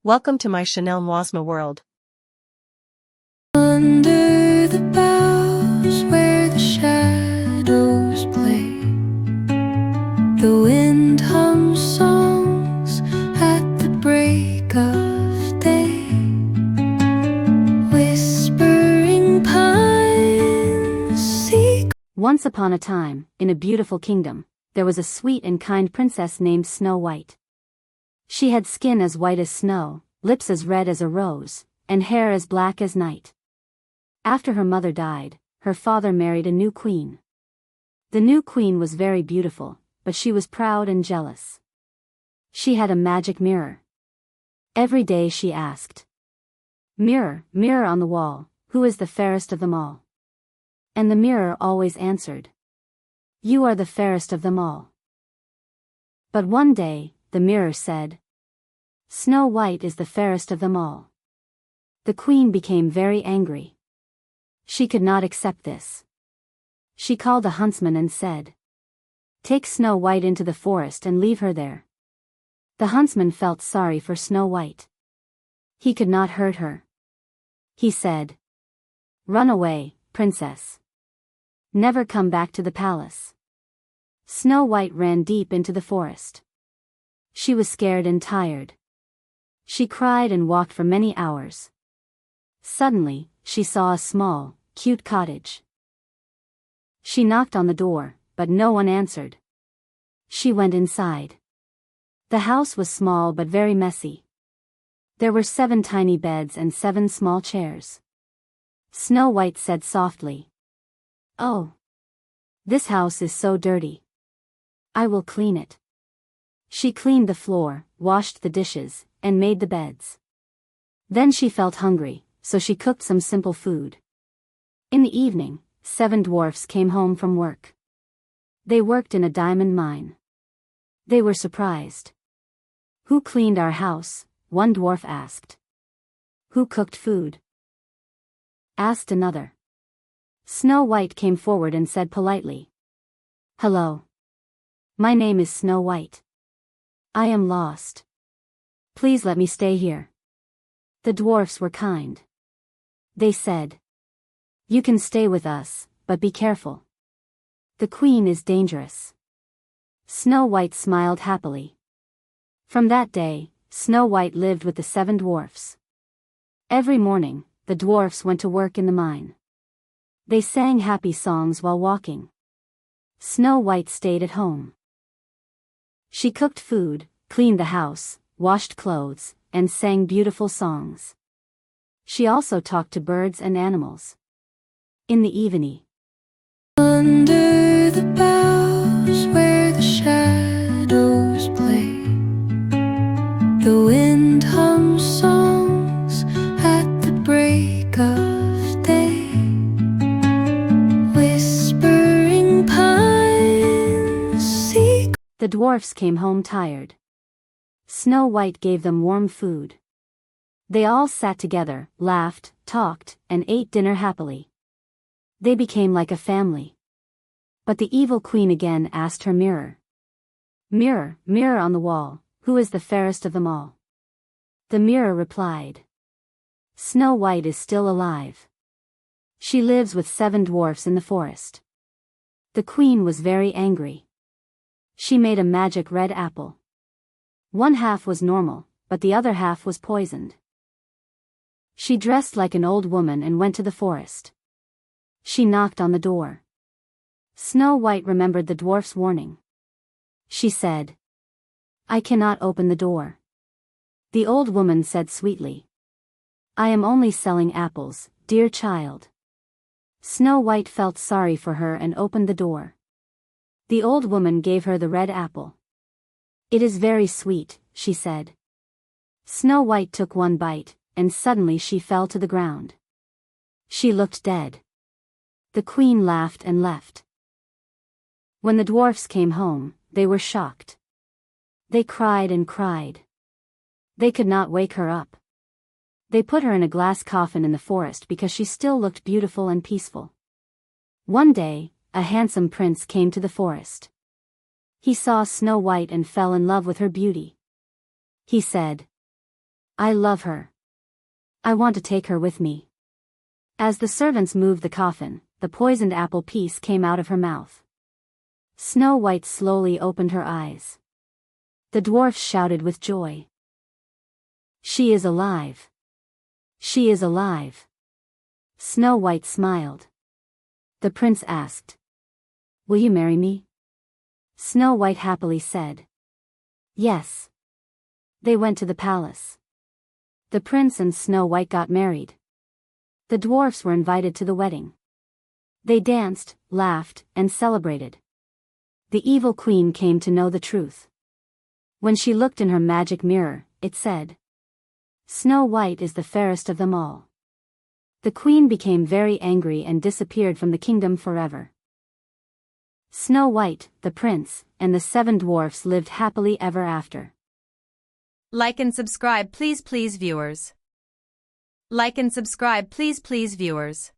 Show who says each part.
Speaker 1: Welcome to my Chanel Moisma world.
Speaker 2: Under the boughs where the shadows play, the wind hums songs at the break of day. Whispering pines seek.
Speaker 3: Once upon a time, in a beautiful kingdom, there was a sweet and kind princess named Snow White. She had skin as white as snow, lips as red as a rose, and hair as black as night. After her mother died, her father married a new queen. The new queen was very beautiful, but she was proud and jealous. She had a magic mirror. Every day she asked, "Mirror, mirror on the wall, who is the fairest of them all?" And the mirror always answered, "You are the fairest of them all." But one day, the mirror said, "Snow White is the fairest of them all." The queen became very angry. She could not accept this. She called a huntsman and said, "Take Snow White into the forest and leave her there." The huntsman felt sorry for Snow White. He could not hurt her. He said, "Run away, princess. Never come back to the palace." Snow White ran deep into the forest. She was scared and tired. She cried and walked for many hours. Suddenly, she saw a small, cute cottage. She knocked on the door, but no one answered. She went inside. The house was small but very messy. There were 7 tiny beds and 7 small chairs. Snow White said softly, "Oh, this house is so dirty. I will clean it." She cleaned the floor, washed the dishes, and made the beds. Then she felt hungry, so she cooked some simple food. In the evening, 7 dwarfs came home from work. They worked in a diamond mine. They were surprised. "Who cleaned our house?" one dwarf asked. "Who cooked food?" asked another. Snow White came forward and said politely, "Hello. My name is Snow White. I am lost. Please let me stay here." The dwarfs were kind. They said, "You can stay with us, but be careful. The queen is dangerous." Snow White smiled happily. From that day, Snow White lived with the 7 dwarfs. Every morning, the dwarfs went to work in the mine. They sang happy songs while walking. Snow White stayed at home. She cooked food, cleaned the house, washed clothes, and sang beautiful songs. She also talked to birds and animals. In the evening,
Speaker 2: Under the boughs where the shadows play, the wind hums songs at the break of day. Whispering pines seek.
Speaker 3: the dwarfs came home tired. Snow White gave them warm food. They all sat together, laughed, talked, and ate dinner happily. They became like a family. But the evil queen again asked her mirror, "Mirror, mirror on the wall, who is the fairest of them all?" The mirror replied, "Snow White is still alive. She lives with 7 dwarfs in the forest." The queen was very angry. She made a magic red apple. One half was normal, but the other half was poisoned. She dressed like an old woman and went to the forest. She knocked on the door. Snow White remembered the dwarf's warning. She said, "I cannot open the door." The old woman said sweetly, "I am only selling apples, dear child." Snow White felt sorry for her and opened the door. The old woman gave her the red apple. "It is very sweet," she said. Snow White took one bite, and suddenly she fell to the ground. She looked dead. The queen laughed and left. When the dwarfs came home, they were shocked. They cried and cried. They could not wake her up. They put her in a glass coffin in the forest because she still looked beautiful and peaceful. One day, a handsome prince came to the forest. He saw Snow White and fell in love with her beauty. He said, I love her. I want to take her with me. As the servants moved the coffin, the poisoned apple piece came out of her mouth. Snow White slowly opened her eyes. The dwarfs shouted with joy. She is alive. She is alive. Snow White smiled. The prince asked, "Will you marry me?" Snow White happily said, "Yes." They went to the palace. The prince and Snow White got married. The dwarfs were invited to the wedding. They danced, laughed, and celebrated. The evil queen came to know the truth. When she looked in her magic mirror, it said, "Snow White is the fairest of them all." The queen became very angry and disappeared from the kingdom forever. Snow White, the prince, and the seven dwarfs lived happily ever after.
Speaker 1: Like and subscribe please viewers. Like and subscribe please viewers.